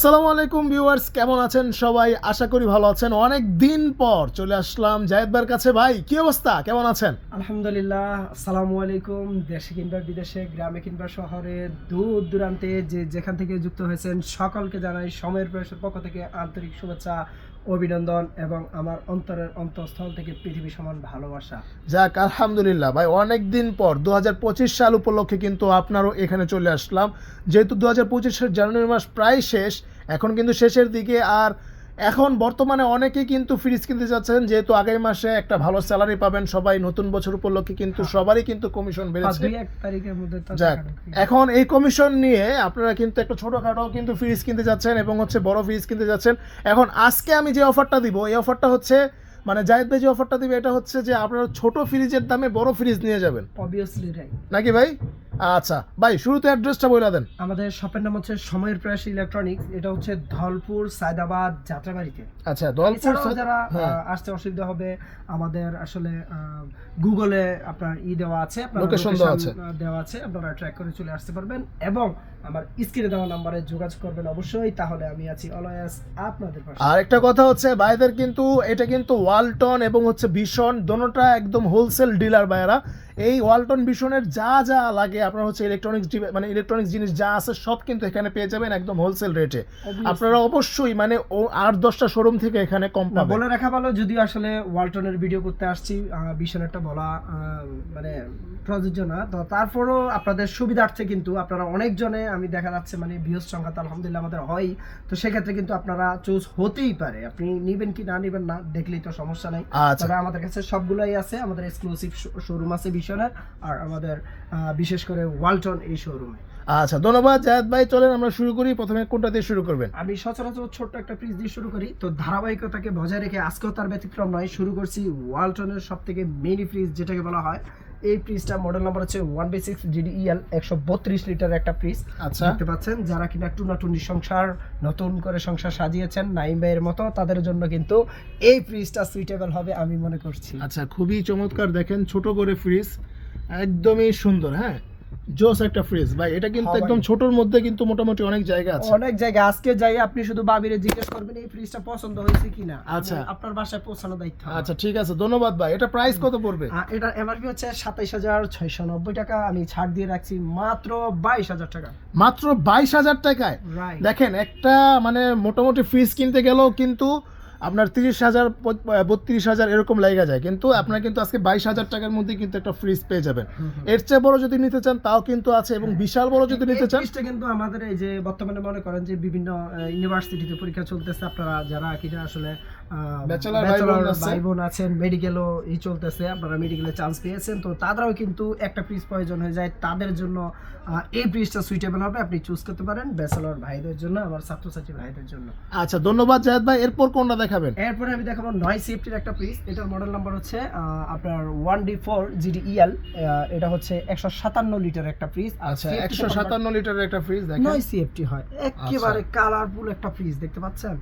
আসসালামু আলাইকুম ভিউয়ার্স, কেমন আছেন সবাই? আশা করি ভালো আছেন। অনেক দিন পর চলে আসলাম জায়েদ ভাইয়ের কাছে। ভাই কি অবস্থা, কেমন আছেন? আলহামদুলিল্লাহ। আসসালামু আলাইকুম। দেশে কিংবা বিদেশে, গ্রামে কিংবা শহরে, দূর দূরান্তে যেখান থেকে যুক্ত হয়েছেন সকলকে জানাই সময়ের প্রয়াসের পক্ষ থেকে আন্তরিক শুভেচ্ছা, অভিনন্দন এবং আমার অন্তরের অন্তঃস্থল থেকে পৃথিবী সমান ভালোবাসা। যাক আলহামদুলিল্লাহ ভাই, অনেক দিন পর 2025 সাল উপলক্ষে কিন্তু আপনারও এখানে চলে আসলাম। যেহেতু 2025 জানুয়ারি মাস প্রায় শেষ, এখন কিন্তু শেষের দিকে। আর এখন বর্তমানে অনেকেই কিন্তু ফ্রিজ কিনতে যাচ্ছেন, যেহেতু আগামী মাসে একটা ভালো স্যালারি পাবেন সবাই। নতুন বছর উপলক্ষে কিন্তু সবারই কিন্তু কমিশন বেড়েছে। 1 তারিখের মধ্যে যাক, এখন এই কমিশন নিয়ে আপনারা কিন্তু একটা ছোটখাটো কিন্তু ফ্রিজ কিনতে যাচ্ছেন এবং হচ্ছে বড় ফ্রিজ কিনতে যাচ্ছেন। এখন আজকে আমি যে অফারটা দিব, এই অফারটা হচ্ছে মানে জায়েদ ভাই যে অফারটা দিবে, এটা হচ্ছে যে আপনারা ছোট ফ্রিজের দামে বড় ফ্রিজ নিয়ে যাবেন, অবভিয়াসলি রাইট নাকি ভাই? আচ্ছা ভাই, শুরুতে অ্যাড্রেসটা বলে দেন। আমাদের শপের নাম হচ্ছে সময়ের প্রয়াস ইলেকট্রনিক্স। এটা হচ্ছে ধলপুর সায়দাবাদ যাত্রাবাড়িতে। আচ্ছা, দলপুর যারা হ্যাঁ, আসতে অসুবিধা হবে, আমাদের আসলে গুগলে আপনার দেওয়া আছে, আপনার লোকেশন দেওয়া আছে, আপনারা ট্র্যাক করে চলে আসতে পারবেন এবং আমার স্ক্রিনে দেওয়া নাম্বারে যোগাযোগ করবেন অবশ্যই, তাহলে আমি আছি অলওয়েজ আপনাদের পাশে। আর একটা কথা হচ্ছে ভাইদের কিন্তু এটা কিন্তু ওয়ালটন এবং হচ্ছে ভীষণ দোনোটা একদম হোলসেল ডিলার ভাইয়েরা। এই ওয়ালটন ভীষণের যা যা লাগে আপনার হচ্ছে ইলেকট্রনিক্স জিনিস যা আছে সব কিন্তু এখানে পেয়ে যাবেন একদম হোলসেল রেটে। আপনারা অবশ্যই মানে 8-10টা শোরুম থেকে এখানে কম পাবেন। বলে রাখা ভালো, যদি আসলে ওয়ালটনের ভিডিও করতে আসছি, ভীষণেরটা বলা মানে প্রযোজ্য না, তো তারপরও আপনাদের সুবিধার্থে কিন্তু আপনারা অনেকজনে আমি দেখা যাচ্ছে মানে ভিউজ সংখ্যা তো আলহামদুলিল্লাহ আমাদের হয়, তো সেক্ষেত্রে কিন্তু আপনারা চুজ হতেই পারে, আপনি নিবেন কি না নিবেন না দেখলেই তো সমস্যা নাই। তবে আমাদের কাছে সবগুলাই আছে, আমাদের এক্সক্লুসিভ শোরুম আছে ভীষণের, আর আমাদের বিশেষ করে ওয়ালটন এই শোরুমে। আচ্ছা, ধন্যবাদ জায়েদ ভাই। চলেন আমরা শুরু করি। প্রথমে কোনটা দিয়ে শুরু করবেন? আমি সচরাচর ছোট্ট একটা ফ্রিজ দিয়ে শুরু করি, তো ধারাবাহিকতাকে বজায় রেখে আজকেও তার ব্যতিক্রম নয়, শুরু করছি ওয়ালটনের সব থেকে মিনি ফ্রিজ যেটাকে বলা হয়। এই ফ্রিজটা মডেল নাম্বার হচ্ছে 1/6 GDEL 132 লিটার একটা ফ্রিজ। আচ্ছা, দেখতে পাচ্ছেন যারা কিনা টুনাটুনি সংসার, নতুন করে সংসার সাজিয়েছেন নাইম ভাইয়ের মতো, তাদের জন্য কিন্তু এই ফ্রিজটা সুইটেবল হবে আমি মনে করছি। আচ্ছা, খুবই চমৎকার। দেখেন ছোট করে ফ্রিজ, একদমই সুন্দর। হ্যাঁ, জোস একটা ফ্রিজ ভাই। এটা কিন্তু একদম ছোটর মধ্যে কিন্তু মোটামুটি অনেক জায়গা আছে, অনেক জায়গা। আজকে যাই আপনি শুধু বাবিরে জিজ্ঞেস করবেন এই ফ্রিজটা পছন্দ হয়েছে কিনা, আচ্ছা আপনার বাসায় পৌঁছানো দায়িত্ব। আচ্ছা ঠিক আছে, ধন্যবাদ ভাই। এটা প্রাইস কত পড়বে? এটা এমআরপি হচ্ছে 27,690 টাকা, আমি ছাড় দিয়ে রাখছি মাত্র 22,000 টাকা। মাত্র 22,000 টাকায়। দেখেন, একটা মানে মোটামুটি ফ্রিজ কিনতে গেলেও কিন্তু আপনার 30,000 32,000 এরকম লাগা যায়, কিন্তু আপনার কিন্তু আজকে 22,000 টাকার মধ্যে কিন্তু একটা ফ্রিজ পেয়ে যাবেন। এর চেয়ে বড় যদি নিতে চান তাও কিন্তু আছে, এবং বিশাল বড় যদি নিতে চান। ফ্রিজটা কিন্তু আমাদের এই যে বর্তমানে মনে করেন যে বিভিন্ন ইউনিভার্সিটিতে পরীক্ষা চলতেছে, আপনারা যারা কিনা আসলে ব্যাচেলর ভাই বোন আছেন, মেডিকেলও চলতেছে, আপনারা মেডিকেলে চান্স পেয়েছেন, তো তাদেরও কিন্তু একটা ফ্রিজ প্রয়োজন হয়ে যায়, তাদের জন্য এই ফ্রিজটা সুইটেবল হবে। আপনি চুজ করতে পারেন ব্যাচেলর ভাইদের জন্য, আমার ছাত্রছাত্রী ভাইদের জন্য। আচ্ছা, ধন্যবাদ জায়েদ ভাই। এরপর কোনটা দেখাবেন? এরপরে আমি দেখাবো 9 CFT-র একটা ফ্রিজ। এটার মডেল নাম্বার হচ্ছে আপনার 1D4 GDEL। এটা হচ্ছে 157 লিটার একটা ফ্রিজ। আচ্ছা, 157 লিটারের একটা ফ্রিজ। দেখেন 9 CFT হয়, একেবারে কালারফুল একটা ফ্রিজ, দেখতে পাচ্ছেন?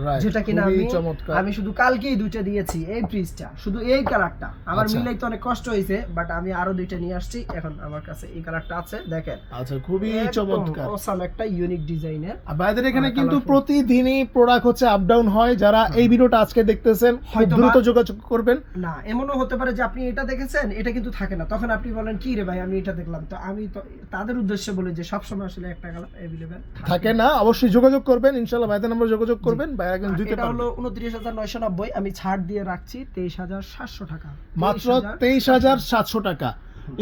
রাইট, যেটা কিনা খুবই চমৎকার। আমি শুধু কালকেই দুইটা দিয়েছি এই ফ্রিজটা, শুধু এই কালারটা আমার আচ্ছা, মিলাইতে অনেক কষ্ট হয়েছে, বাট আমি আরো দুইটা নিয়ে আসছি, এখন আমার কাছে এই কালারটা আছে। দেখেন, আচ্ছা, খুবই চমৎকার, অসাম একটা ইউনিক ডিজাইনের। আর ভাইদের এখানে কিন্তু প্রতিদিনই প্রোডাক্ট হচ্ছে আপ ডাউন হয়। যারা এই ভিডিওটা আজকে দেখতেছেন হয়তো দ্রুত যোগাযোগ করবেন। না, এমনও হতে পারে যে আপনি এটা দেখেছেন, এটা কিন্তু থাকে না, তখন আপনি বলেন কি রে ভাই আমি এটা দেখলাম, তো আমি তো তাদের উদ্দেশ্যে বলি যে সবসময় আসলে একটা কালার अवेलेबल থাকে না। অবশ্যই যোগাযোগ করবেন, ইনশাআল্লাহ ভাইদের নাম্বার যোগাযোগ করবেন, ভাইরা কিন্তু দিতে এটা পারবে। হলো 29,990, আমি ছাড় দিয়ে রাখছি 23,700 টাকা, মাত্র 23,700 টাকা।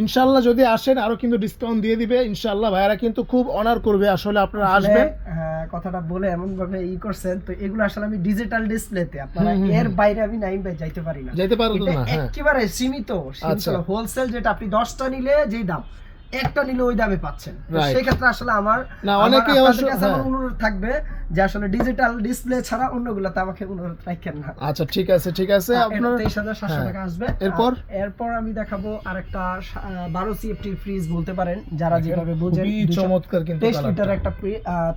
ইনশাআল্লাহ যদি আসেন আরো কিন্তু ডিসকাউন্ট দিয়ে দিবে ইনশাআল্লাহ। ভাইরা কিন্তু খুব অনার করবে আসলে আপনারা আসবেন। হ্যাঁ, কথাটা বলে এমন ভাবে করছেন, তো এগুলো আসলে আমি ডিজিটাল ডিসপ্লেতে, আপনারা এর বাইরে আমি নাইম ভাই যাইতে পারি না, যাইতে পারো না। হ্যাঁ, একেবারে সীমিত হোলসেল, যেটা আপনি 10টা নিলে যেই দাম, একটা নিলে ওই দামে পাচ্ছেন। সেই ক্ষেত্রে আসলে আমার অনেকেই অনুরোধ থাকবে যে আসলে ডিজিটাল ডিসপ্লে ছাড়া অন্যগুলোতে আমাকে অনুরোধ রাখেন না। আচ্ছা ঠিক আছে, ঠিক আছে। আপনার 23,700 টাকা আসবে। এরপর আমি দেখাবো আরেকটা 12 CFT ফ্রিজ বলতে পারেন, যারা যেভাবে বুঝেন। চমৎকার কিন্তু 23 লিটার একটা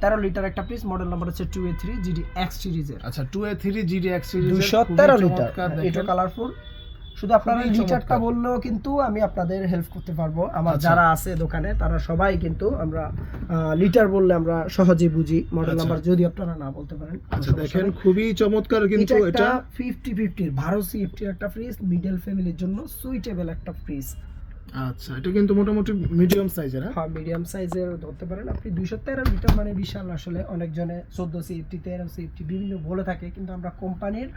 13 লিটার একটা ফ্রিজ, মডেল নাম্বার হচ্ছে 2A3 GDX সিরিজের। আচ্ছা, 2A3 GDX সিরিজের 213 লিটার, এটা কালারফুল। শুধু আপনারা খুবই লিটারটা চমৎকার। বললেও কিন্তু আমি আপনাদের হেল্প করতে পারবো। আমার আচ্ছা। যারা আছে দোকানে তারা সবাই কিন্তু আমরা লিটার বললে আমরা সহজে বুঝি, মডেল আচ্ছা। নাম্বার যদি আপনারা না বলতে পারেন। আচ্ছা দেখেন খুবই চমৎকার কিন্তু এটা 50-50 ভারো সিএফটির একটা ফ্রিজ, মিডল ফ্যামিলির জন্য সুইটেবল একটা ফ্রিজ। আচ্ছা এটা কিন্তু মোটামুটি মিডিয়াম সাইজের। হ্যাঁ মিডিয়াম সাইজের ধরতে পারেন আপনি। 213 লিটার মানে বিশাল। আসলে অনেকজনে 14 সিএফটি 13 সিএফটি বিভিন্ন বলে থাকে, কিন্তু আমরা কোম্পানির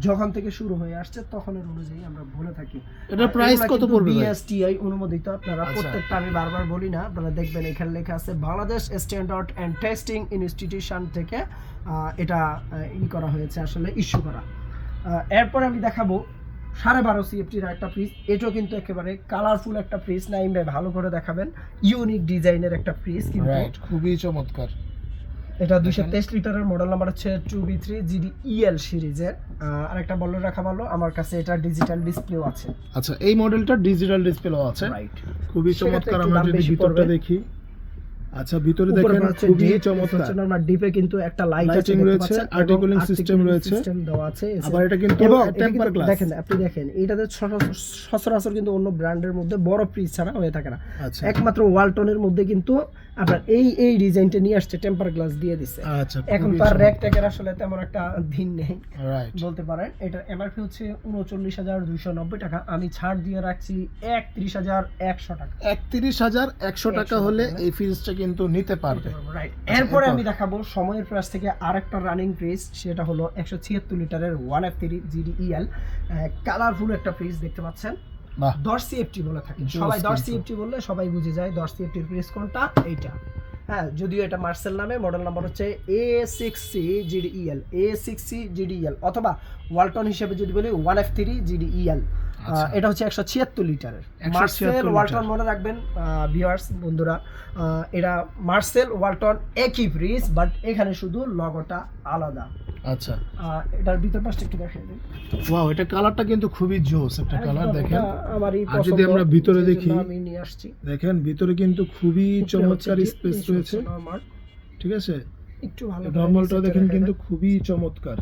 যখন থেকে শুরু হয়ে আসছে তখনের অনুযায়ী আমরা বলে থাকি। এটা প্রাইস কত পড়বে ভাই? বিএসটিআই অনুমোদিত। আপনারা আচ্ছা। প্রত্যেকটা আমি বারবার বলি না, আপনারা দেখবেন এখানে লেখা আছে Bangladesh standard and testing institution থেকে এটা করা হয়েছে, আসলে ইস্যু করা। এরপর আমি দেখাবো 12.5 সিএফটির একটা ফ্রিজ। এটাও কিন্তু একেবারে কালারফুল একটা ফ্রিজ। নাইম ভাই ভালো করে দেখাবেন। ইউনিক ডিজাইনের একটা ফ্রিজ কিন্তু। রাইট খুবই চমৎকার। এটা 223 লিটারের, মডেল নাম্বার হচ্ছে 2B3 GDEL সিরিজের। আরেকটা বলে রাখা ভালো, আমার কাছে এটা ডিজিটাল ডিসপ্লেও আছে। আচ্ছা এই মডেলটা ডিজিটাল ডিসপ্লেও আছে। রাইট, খুবই সেক্ষেত্রে চমৎকার। একটু আমরা দাম যদি বেশি ভিতরটা পড়বে। দেখি, আচ্ছা ভিতরে দেখেন খুবই চমৎকার। নরমাল ডিপে কিন্তু একটা লাইট আছে, লাইটিং দেখতে রয়েছে, পাচ্ছেন, আর্টিকুলিং এবং সিস্টেম রয়েছে। সিস্টেম দেওয়া আছে। আবার এটা কিন্তু এবং টেম্পার গ্লাস। দেখেন আপনি দেখেন এটাতে সচরাচর কিন্তু অন্য ব্র্যান্ডের মধ্যে বড় ফ্রিজ ছাড়া হয়ে থাকে না। আচ্ছা একমাত্র ওয়ালটনের মধ্যে কিন্তু আপনার এই ডিজাইনটা নিয়ে আসছে, টেম্পার গ্লাস দিয়ে দিচ্ছে। আচ্ছা এখন তার র্যাক ট্যাগের আসলে তেমন একটা দিন নেই রাইট। বলতে পারেন। এটার এমআরপি হচ্ছে 39,290 টাকা। আমি ছাড় দিয়ে রাখছি 31,100 টাকা। 31,100 টাকা হলে এই ফ্রিজটা কিন্তু নিতে পারবে। রাইট। এরপরে আমি দেখাবো সময়ের প্রাইস থেকে আরেকটা রানিং ফ্রিজ, সেটা হলো 176 লিটারের 1F3 GDEL কালারফুল একটা ফ্রিজ দেখতে পাচ্ছেন। বাহ 10 সিএফটি বলে থাকে জোস সবাই। 10 কিন্তু। সিএফটি বললে সবাই বুঝে যায় 10 সিএফটির ফ্রিজ কোনটা, এইটা। হ্যাঁ যদিও এটা মার্সেল নামে, মডেল নাম্বার হচ্ছে A6C GDEL, A6C GDEL, অথবা ওয়ালটন হিসেবে যদি বলি 1F3 GDEL। আচ্ছা। এটা হচ্ছে 176 লিটারের 176 মার্সেল লিটার। ওয়ালটন মনে রাখবেন ভিউয়ার্স বন্ধুরা, এটা মার্সেল ওয়ালটন একই ফ্রিজ, বাট এখানে শুধু লগোটা আলাদা। আচ্ছা এটার ভিতর পাশটা একটু দেখাই দিন। ওয়াও এটা কালারটা কিন্তু খুবই জোস একটা কালার। একদম, দেখেন এটা আমারই আর যদি পছন্দ, আমরা ভিতরে যেজন্য দেখি, আমি নিয়ে আসছি। দেখেন ভিতরে কিন্তু খুবই চমৎকার উপরে হচ্ছে স্পেস ডিপ, রয়েছে। নিচে হচ্ছে normal। ঠিক আছে একটু ভালো করে নরমালটা নিচে দেখেন রেখে কিন্তু দেন। খুবই চমৎকার।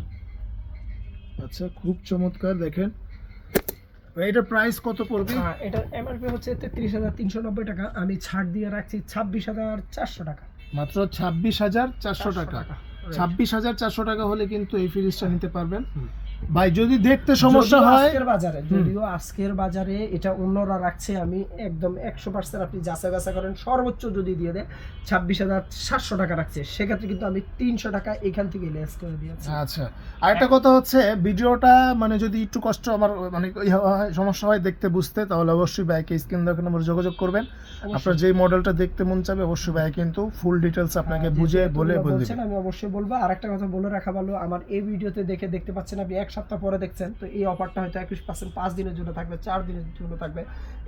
আচ্ছা খুব চমৎকার। দেখেন এটার প্রাইস কত পড়বে? এটার এমআরপি হচ্ছে 33,390 টাকা। আমি ছাড় দিয়ে রাখছি 26,400 টাকা। মাত্র 26,400 টাকা। 26,400 টাকা হলে কিন্তু এই ফ্রিজটা নিতে পারবেন ভাই। যদি দেখতে সমস্যা যদিও হয়, আজকের বাজারে এটা অন্যরা রাখছে, আমি একদম 100% আপনি যাচাই বাছাই করেন, সর্বোচ্চ যদি দিয়ে দেয় 26,700 টাকা রাখছে, সেক্ষেত্রে কিন্তু আমি 300 টাকা এখান থেকে লেস করে দিয়েছি। আচ্ছা আরেকটা কথা হচ্ছে ভিডিওটা মানে যদি একটু কষ্ট আমার মানে সমস্যা হয় দেখতে বুঝতে, তাহলে অবশ্যই ভাইকে স্ক্রিন দেওয়ার নম্বরে যোগাযোগ করবেন। আপনার যেই মডেলটা দেখতে মন চাবে অবশ্যই ভাই কিন্তু ফুল ডিটেলস আপনাকে বুঝে বলে বলছেন, আমি অবশ্যই বলবো। আরেকটা কথা বলে রাখা ভালো, আমার এই ভিডিওতে দেখতে পাচ্ছেন আপনি 1 সপ্তাহ পরে দেখছেন, তো এই অফারটা হয়তো 21% 5 দিনের জন্য থাকবে, 4 দিনের জন্য থাকবে।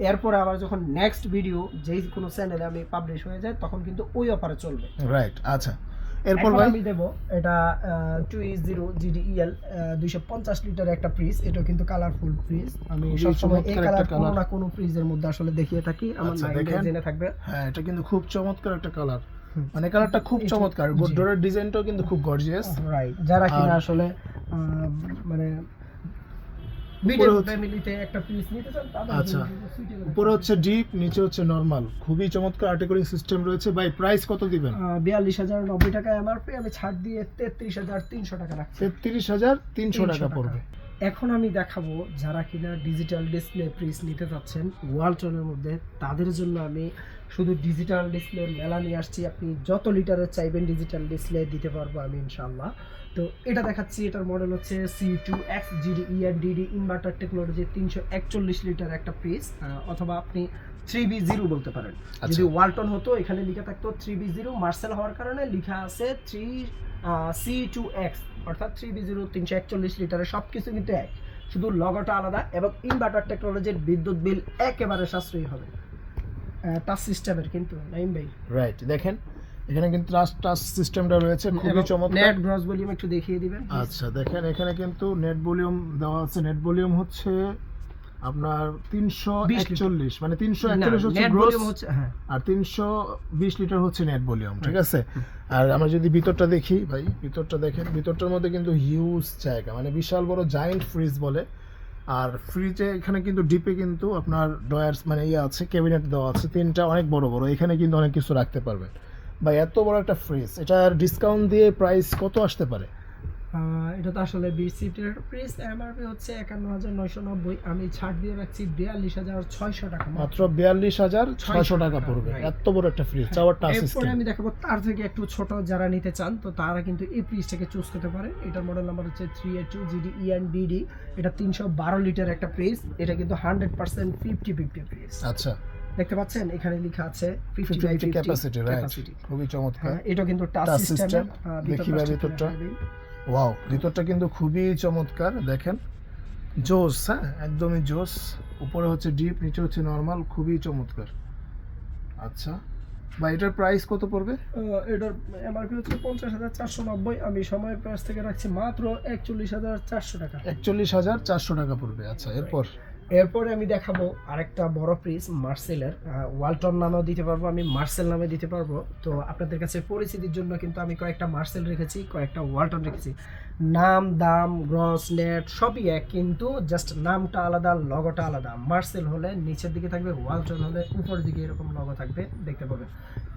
এরপরে আবার যখন নেক্সট ভিডিও যেই কোনো চ্যানেলে আমি পাবলিশ হয়ে যায় তখন কিন্তু ওই অফারে চলবে। রাইট। আচ্ছা এরপর এখন ভাই আমি দেব এটা 2E0 GDEL 250 লিটার একটা ফ্রিজ। এটা কিন্তু কালারফুল ফ্রিজ। আমি খুবই সবসময় এই চমৎকার একটা কালার কোনো colour। না কোনো ফ্রিজের মধ্যে আসলে দেখিয়ে থাকি, আমার আচ্ছা, মাইন্ডে দেখেন। জেনে থাকবে। হ্যাঁ এটা কিন্তু খুব চমৎকার একটা কালার, মানে কালারটা খুব চমৎকার। জি। ডোরের ডিজাইনটাও কিন্তু খুব গর্জিয়াস। রাইট, যারা কিনা আর- আসলে মানে মিডল ফ্যামিলিতে একটা ফ্রিজ নিতে চান তাদের আচ্ছা। জন্য কিন্তু suitable উপরে হচ্ছে ডিপ, নিচে হচ্ছে নরমাল। খুবই চমৎকার আর্টিকুলিং সিস্টেম রয়েছে। ভাই প্রাইস কত দিবেন? 42,090 টাকা এমআরপি, আমি ছাড় দিয়ে 33,300 টাকা রাখছি। 33,300 টাকা পড়বে। এখন আমি দেখাবো যারা কিনা ডিজিটাল ডিসপ্লে ফ্রিজ নিতে চাচ্ছেন ওয়ালটনের মধ্যে, তাদের জন্য আমি শুধু ডিজিটাল ডিসপ্লে মেলা নিয়ে আসছি। আপনি যত লিটারের চাইবেন ডিজিটাল ডিসপ্লে দিতে পারবো আমি ইনশাল্লাহ। তো এটা দেখাচ্ছি, এটার মডেল হচ্ছে C2X GDENDD inverter technology 341 litre একটা ফ্রিজ, অথবা আপনি 3B0 বলতে পারেন। যদি ওয়ালটন হতো এখানে লেখা থাকতো 3B0, মার্সেল হওয়ার কারণে লেখা আছে C2X, অর্থাৎ 3B0 341 লিটারের সবকিছু কিন্তু এক, শুধু লগোটা আলাদা। এবং ইনভার্টার টেকনোলজির বিদ্যুৎ বিল একেবারে সাশ্রয়ী হবে। টাচ সিস্টেমের কিন্তু নাইম ভাই। রাইট, দেখেন এখানে কিন্তু টাচ সিস্টেমটা রয়েছে, খুবই চমৎকার। নেট গ্রস ভলিউম একটু দেখিয়ে দিবেন। আচ্ছা দেখেন এখানে কিন্তু নেট ভলিউম দেওয়া আছে। নেট ভলিউম হচ্ছে আপনার 341, মানে 341 হচ্ছে নেট গ্রস, ভলিউম হচ্ছে, হ্যাঁ, আর 320 লিটার হচ্ছে নেট ভলিউম। ঠিক আছে। আর আমরা যদি ভিতরটা দেখি ভাই, ভিতরটা দেখেন, ভিতরটার মধ্যে কিন্তু হিউজ জায়গা, মানে বিশাল বড় জায়ান্ট ফ্রিজ বলে। আর ফ্রিজে এখানে কিন্তু ডিপে কিন্তু আপনার ডয়ার্স মানে ইয়ে আছে, ক্যাবিনেট দেওয়া আছে 3টা, অনেক বড় বড়, এখানে কিন্তু অনেক কিছু রাখতে পারবেন। বা এত বড় একটা ফ্রিজ, এটার ডিসকাউন্ট দিয়ে প্রাইস কত আসতে পারে? এটা তো আসলে 20 সিটের প্রাইস, এমআরপি হচ্ছে 51,990, আমি ছাড় দিয়ে রাখছি 42,600 টাকা মাত্র 42,600 টাকা পড়বে। Right. এত বড় একটা ফ্রিজ, চাওয়ার টাচ এরপরে সিস্টেম। আমি দেখাবো তার থেকে একটু ছোট যারা নিতে চান, তো তারা কিন্তু এই প্রিজটাকে চুজ করতে পারে। এটার মডেল নাম্বার হচ্ছে 382 জিডি ENDD। এটা 312 লিটার একটা প্রিজ, এটা কিন্তু 100% 50-50 প্রিজ। আচ্ছা, দেখতে পাচ্ছেন এখানে লেখা আছে 50 ক্যাপাসিটি, রাইট, খুবই চমৎকার। এটা কিন্তু টাচ Touch সিস্টেম। system, দেখি ভাই ভিতরটা। ওয়াও, ভিতরটা কিন্তু খুবই চমৎকার, দেখেন জোস, হ্যাঁ একদমই জোস। উপরে হচ্ছে ডিপ, নিচে হচ্ছে নরমাল, খুবই চমৎকার। আচ্ছা বা এটার প্রাইস কত পড়বে? এটার এমআরপি হচ্ছে 50,490, আমি সময়ের প্রাইস থেকে রাখছি মাত্র 41,400 টাকা। 41,400 টাকা পড়বে। আচ্ছা, এরপরে আমি দেখাবো আরেকটা বড় প্রিজ মার্সেলের, ওয়ালটন নামেও দিতে পারবো, আমি মার্সেল নামে দিতে পারবো। তো আপনাদের কাছে পরিচিতির জন্য কিন্তু আমি কয়েকটা মার্সেল রেখেছি, কয়েকটা ওয়ালটন রেখেছি। নাম, দাম, গ্রস, নেট সবই এক, কিন্তু জাস্ট নামটা আলাদা, লগোটা আলাদা। মার্সেল হলে নিচের দিকে থাকবে, ওয়ালটন হলে উপরের দিকে এরকম লগো থাকবে, দেখতে পাবেন।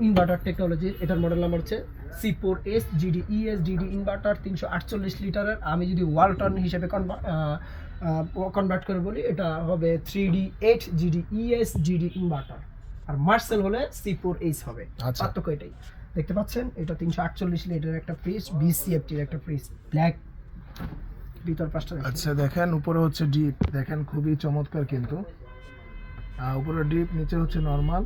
ইনভার্টার টেকনোলজির, এটার মডেল নাম্বার হচ্ছে C4S GD ESDD ইনভার্টার, 348 লিটারের। আমি যদি ওয়ালটন হিসেবে কনভার্ট করে বলি, এটা হবে 3D8 GD ESGD ইনভার্টার, আর মার্সেল হলে C4H হবে। আচ্ছা। পার্থক্য এটাই। দেখতে পাচ্ছেন এটা 348 লিটারের একটা ফ্রিজ, BCFT-র একটা ফ্রিজ, ব্ল্যাক ভিতর পাশটা। আচ্ছা দেখেন উপরে হচ্ছে ডিপ, দেখেন খুবই চমৎকার কিন্তু। উপরে ডিপ, নিচে হচ্ছে নরমাল,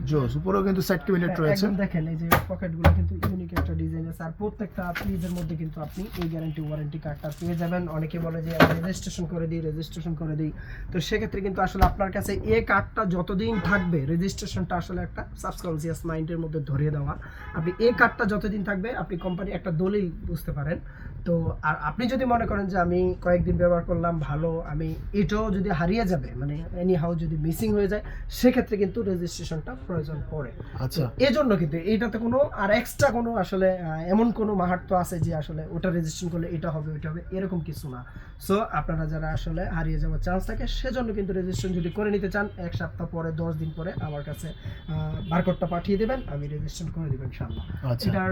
জোস। উপরেও কিন্তু সাইড ক্যাবিনেট রয়েছে। একদম দেখেন এই যে পকেটগুলো কিন্তু ইউনিক একটা ডিজাইন আছে, আর প্রত্যেকটা ফ্রিজের মধ্যে কিন্তু আপনি এই গ্যারান্টি ওয়ারেন্টি কার্ডটা পেয়ে যাবেন। অনেকে বলে যে আমি রেজিস্ট্রেশন করে দিই, তো সেক্ষেত্রে কিন্তু আসলে আপনার কাছে এই কার্ডটা যতদিন থাকবে, রেজিস্ট্রেশনটা আসলে একটা সাবকনসিয়াস মাইন্ডের মধ্যে ধরিয়ে দেওয়া। আপনি এই কার্ডটা যতদিন থাকবে, আপনি কোম্পানি একটা দলিল বুঝতে পারেন। তো আর আপনি যদি মনে করেন যে আমি কয়েকদিন ব্যবহার করলাম ভালো, আমি এটাও যদি হারিয়ে যাবে, মানে এনি হাউ যদি মিসিং হয়ে যায়, সেক্ষেত্রে কিন্তু রেজিস্ট্রেশনটা প্রয়োজন পড়ে। আচ্ছা, এই জন্য কিন্তু এইটাতে কোনো আর এক্সট্রা কোনো আসলে এমন কোনো মাহাত্ম্য আছে যে আসলে ওটা রেজিস্ট্রেশন করলে এটা হবে ওইটা হবে, এরকম কিছু না। সো আপনারা যারা আসলে হারিয়ে যাওয়ার চান্স থাকে, সেজন্য কিন্তু রেজিস্ট্রেশন যদি করে নিতে চান, 1 সপ্তাহ পরে 10 দিন পরে আমার কাছে বারকোডটা পাঠিয়ে দেবেন, আমি রেজিস্ট্রেশন করে দেবেন ইনশাআল্লাহ। আচ্ছা। এটার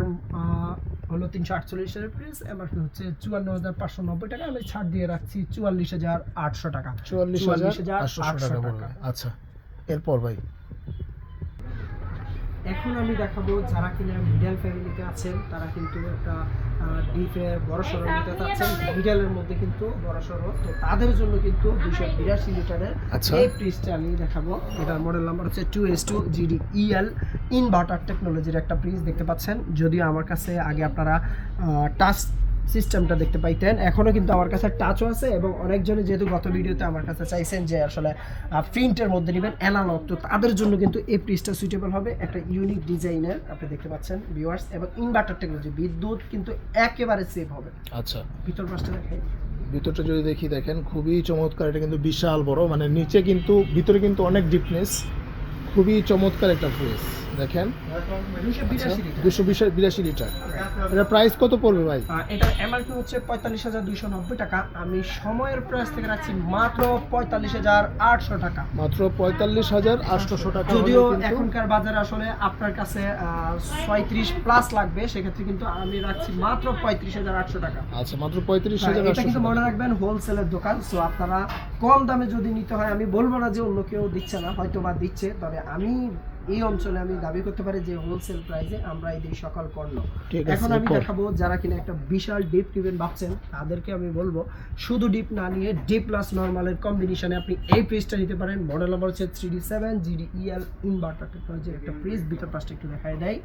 হলো 348 এর প্রাইস, এমআরপি হচ্ছে 54,590 টাকা, আমি ছাড় দিয়ে রাখছি 44,800 টাকা। 44,800 টাকা পড়বে। আচ্ছা, এরপর ভাই এখন আমি দেখাবো যারা কিনা মিডল ফ্যামিলিতে আছেন, তারা কিন্তু একটা ডিপের বড় সড়ো নিতে চাচ্ছেন, মিডলের মধ্যে কিন্তু বড় সড়ো, তো তাদের জন্য কিন্তু 282 লিটারের আচ্ছা। এই ফ্রিজটা আমি দেখাবো। এটার মডেল নাম্বার হচ্ছে 2S2 GD EL ইনভার্টার টেকনোলজির একটা ফ্রিজ, দেখতে পাচ্ছেন। যদিও আমার কাছে আগে আপনারা টাচ সিস্টেমটা দেখতে পাইতেন, এখনও কিন্তু আমার কাছে টাচও আছে, এবং অনেকজনে যেহেতু গত ভিডিওতে আমার কাছে চাইছেন যে আসলে প্রিন্টের মধ্যে নেবেন অ্যানালগ, তো তাদের জন্য কিন্তু এই ফ্রিজটা সুইটেবল হবে। একটা ইউনিক ডিজাইনের আপনি দেখতে পাচ্ছেন ভিউয়ার্স, এবং ইনভার্টার টেকনোলজি, বিদ্যুৎ কিন্তু একেবারে সেভ হবে। আচ্ছা, ভিতর পাশটা দেখেন, ভিতরটা যদি দেখি, দেখেন খুবই চমৎকার। এটা কিন্তু বিশাল বড়, মানে নিচে কিন্তু ভিতরে কিন্তু অনেক ডিপনেস, খুবই চমৎকার একটা ফ্রিজ। দেখেন 282 লিটার। এটা প্রাইস কত পড়বে ভাই? এটার এমআরপি হচ্ছে 45,290 টাকা, আমি সময়ের প্রাইস থেকে রাখছি মাত্র 45,800 টাকা। মাত্র 45,800 টাকা। যদিও এখনকার বাজারে আসলে আপনার কাছে 36 প্লাস লাগবে, সেক্ষেত্রে কিন্তু আমি রাখছি মাত্র 35,800 টাকা। আচ্ছা, মাত্র এটা 35,800 কিন্তু মনে রাখবেন হোলসেলের দোকান, সো আপনারা কম দামে যদি নিতে হয়, আমি বলবো না যে অন্য কেউ দিচ্ছে না, হয়তো বা দিচ্ছে, তবে আমি এই অঞ্চলে আমি দাবি করতে পারি যে হোলসেল প্রাইসে আমরা এই দিই সকল পণ্য। এখন আমি দেখাবো যারা কিনা একটা বিশাল ডিপ নেবেন ভাবছেন, তাদেরকে আমি বলবো শুধু ডিপ না নিয়ে ডিপ প্লাস নরমালের কম্বিনেশনে আপনি এই ফ্রিজটা নিতে পারেন। মডেল নাম্বার হচ্ছে 3D7 GD EL ইনভার্টার টেকনোলজির একটা ফ্রিজ, ভিতর পাশটা একটু দেখায় দেয়।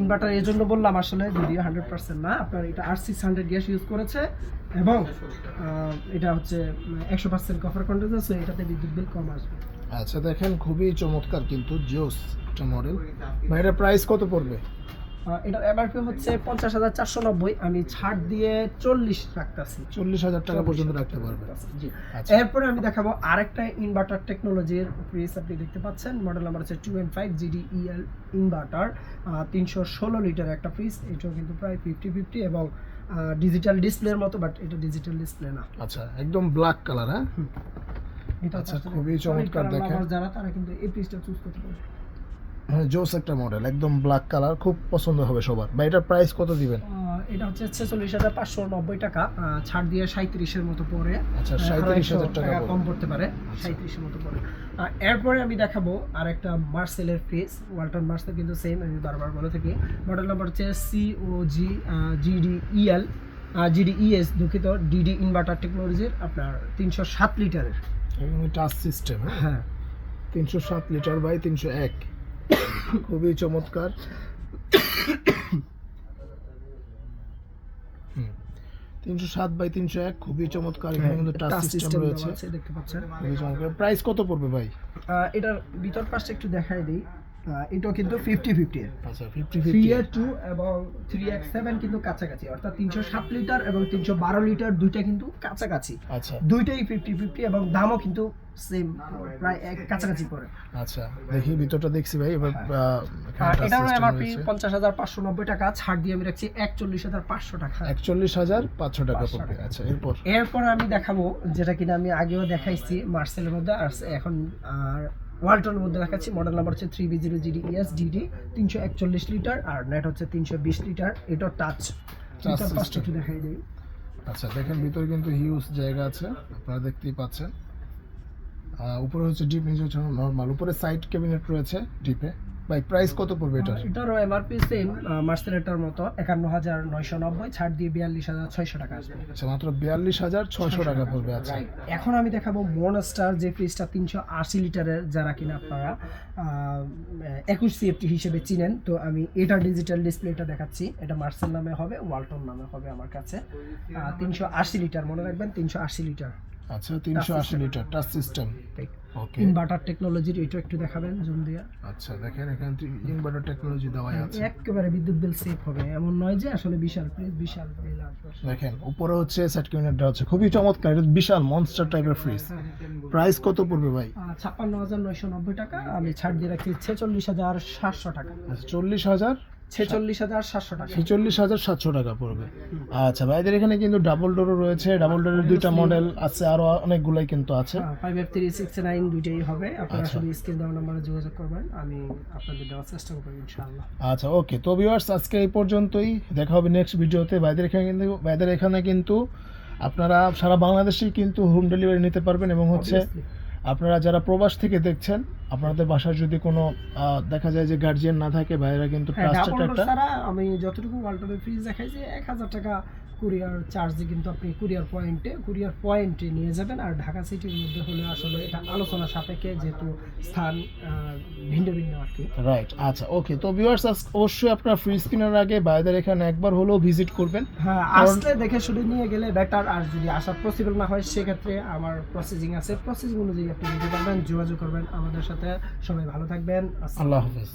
ইনভার্টার এর জন্য বললাম আসলে, যদিও 100% না, আপনার এটা R600 গ্যাস ইউজ করেছে, এবং এটা হচ্ছে 100% কপার কন্ডেন্সার, সো এটাতে বিদ্যুৎ বিল কম আসবে। আচ্ছা দেখেন খুবই চমৎকার কিন্তু জোস একটা মডেল। ভাই এটার প্রাইস কত পড়বে? এটার এমআরপি হচ্ছে 50,490, আমি ছাড় দিয়ে 40 রাখতেছি, 40,000 টাকা পর্যন্ত রাখতে পারবে। জি। আচ্ছা। এরপরে আমি দেখাবো আরেকটা ইনভার্টার টেকনোলজির ফ্রিজ, আপনি দেখতে পাচ্ছেন মডেল নাম্বার হচ্ছে 2M5 GD EL inverter, 316 litre একটা ফ্রিজ, এটাও কিন্তু প্রায় 50-50, এবং ডিজিটাল ডিসপ্লের মতো, বাট এটা ডিজিটাল ডিসপ্লে না। আচ্ছা, একদম ব্ল্যাক কালার, হ্যাঁ। এটা আচ্ছা, খুবই চমৎকার দেখেন। যারা তারা কিন্তু এই পিসটা চুজ করতে পারে। মানে জোস একটা মডেল, একদম ব্ল্যাক কালার, খুব পছন্দ হবে সবার। ভাই এটার প্রাইস কত দিবেন? এটা হচ্ছে 46,590 টাকা, ছাড় দিয়ে 37-এর মতো পড়ে। আচ্ছা, 37,000 টাকা কম পড়তে পারে, 37-এর মতো পড়ে। এরপরে আমি দেখাবো আর একটা মার্সেলের ফ্রিজ। ওয়ালটন মার্সেল কিন্তু সেম, আমি বারবার বলে থাকি। মডেল নাম্বার হচ্ছে GDES, দুঃখিত, DD ইনভার্টার টেকনোলজির, আপনার 307 লিটারের টাচ সিস্টেম। হ্যাঁ, 307 লিটার বাই 301, খুবই চমৎকার। 307 বাই 301, খুবই চমৎকার। এখানে কিন্তু টাচ সিস্টেম রয়েছে, দেখতে পাচ্ছেন। খুবই চমৎকার। প্রাইস কত পড়বে ভাই? এটার ভিতর পাশটা একটু দেখাই দিই। এটাও কিন্তু 50-50 এর। আচ্ছা, 3A2 এবং 3X7 কিন্তু কাছাকাছি, অর্থাৎ 307 লিটার এবং 312 লিটার দুইটা কিন্তু কাছাকাছি। আচ্ছা, দুইটাই 50-50 এবং দামও কিন্তু সেম, প্রায় কাছাকাছি পড়ে। আচ্ছা, দেখি ভিতরটা দেখছি ভাই। এবার এটার এমআরপি 50,590 টাকা, ছাড় দিয়ে আমি রাখছি 41,500 টাকা। 41,500 টাকা পড়বে। আচ্ছা, এরপর আমি দেখাবো যেটা কিনা আমি আগেও দেখাইছি মার্সেলের মধ্যে, আর এখন ওয়ালটনের মধ্যে দেখাচ্ছি। মডেল নাম্বার হচ্ছে 3B0 GDES DD, 341 লিটার, আর নেট হচ্ছে 320 লিটার। এটা টাচ সিস্টেম একটু দেখাই দিই। আচ্ছা, দেখেন ভিতরে কিন্তু হিউজ জায়গা আছে, আপনারা দেখতেই পাচ্ছেন। উপরে হচ্ছে ডিপ, নিচে হচ্ছে নরমাল। উপরে সাইড ক্যাবিনেট রয়েছে ডিপে। ভাই প্রাইস কত পড়বে এটার? এটারও এমআরপি সেম মার্সেলেরটার মতো 51,990, ছাড় দিয়ে 42,600 টাকা আসবে। আচ্ছা, মাত্র 42,600 টাকা পড়বে। আচ্ছা, এখন আমি দেখাবো মনস্টার যে ফ্রিজটা 380 লিটারের, যারা কিনা আপনারা 21 CFT হিসেবে চিনেন। তো আমি এটা ডিজিটাল ডিসপ্লেটা দেখাচ্ছি। এটা মার্সেল নামে হবে, ওয়ালটন নামে হবে আমার কাছে। 380 লিটার, মনে রাখবেন 380 লিটার। আচ্ছা, 380 লিটার টাচ সিস্টেম। ওকে, ইনভার্টার টেকনোলজির, এটা একটু দেখাবেন জুম দিয়ে। আচ্ছা, দেখেন এখানে ইনভার্টার টেকনোলজি দেওয়া আছে। একেবারে বিদ্যুৎ বিল সেভ হবে, এমন নয় যে আসলে বিশাল ফ্রিজ, বিশাল বিল আসবে। দেখেন উপরে হচ্ছে সেট ক্যাবিনেটটা হচ্ছে খুবই চমৎকার। এটা বিশাল মনস্টার টাইপের ফ্রিজ। প্রাইস কত পড়বে ভাই? 56,990 টাকা, আমি ছাড় দিয়ে রাখছি 46,700 টাকা। আচ্ছা, 40,000 46,700 টাকা। 46,700 টাকা পড়বে। আচ্ছা, ভাইদের এখানে কিন্তু ডাবল ডোরও রয়েছে। ডাবল ডোরের দুইটা মডেল আছে, আরো অনেকগুলাই কিন্তু আছে। 5F369 দুইটাই হবে। আপনারা শুধু স্ক্রিন দেওয়া নম্বরে যোগাযোগ করবেন, আমি আপনাদের দেওয়ার চেষ্টা করব ইনশাআল্লাহ। আচ্ছা, ওকে। তো ভিউয়ার্স, আজকে এই পর্যন্তই। দেখা হবে নেক্সট ভিডিওতে। ভাইদের এখানে কিন্তু আপনারা সারা বাংলাদেশেই কিন্তু হোম ডেলিভারি নিতে পারবেন, এবং হচ্ছে আপনারা যারা প্রবাস থেকে দেখছেন, আপনাদের বাসায় যদি কোনো দেখা যায় যে গার্জিয়ান না থাকে, ভাইরা কিন্তু ট্রাস্টেড একটা, আমি যতটুকু ওয়ালটনের ফ্রিজ দেখাইছি 1000 টাকা কুরিয়ার চার্জ দিয়ে কিন্তু আপনি কুরিয়ার পয়েন্টে নিয়ে যাবেন। আর ঢাকা সিটির মধ্যে হলে আসলে এটা আলোচনা সাপেক্ষে, যেহেতু স্থান ভিন্ন ভিন্ন আর কি। রাইট। আচ্ছা, ওকে। তো ভিউয়ার্স, অবশ্যই আপনারা ফ্রিজ কেনার আগে ভাইদের এখানে একবার হলেও ভিজিট করবেন। হ্যাঁ, আসলে দেখে শুনে নিয়ে গেলে বেটার। আর যদি আসা পসিবল না হয়, সেক্ষেত্রে আমার প্রসেসিং আছে, প্রসেসিং অনুযায়ী আপনি নিতে পারবেন, যোগাযোগ করবেন আমাদের সাথে। সবাই ভালো থাকবেন, আল্লাহ হাফেজ।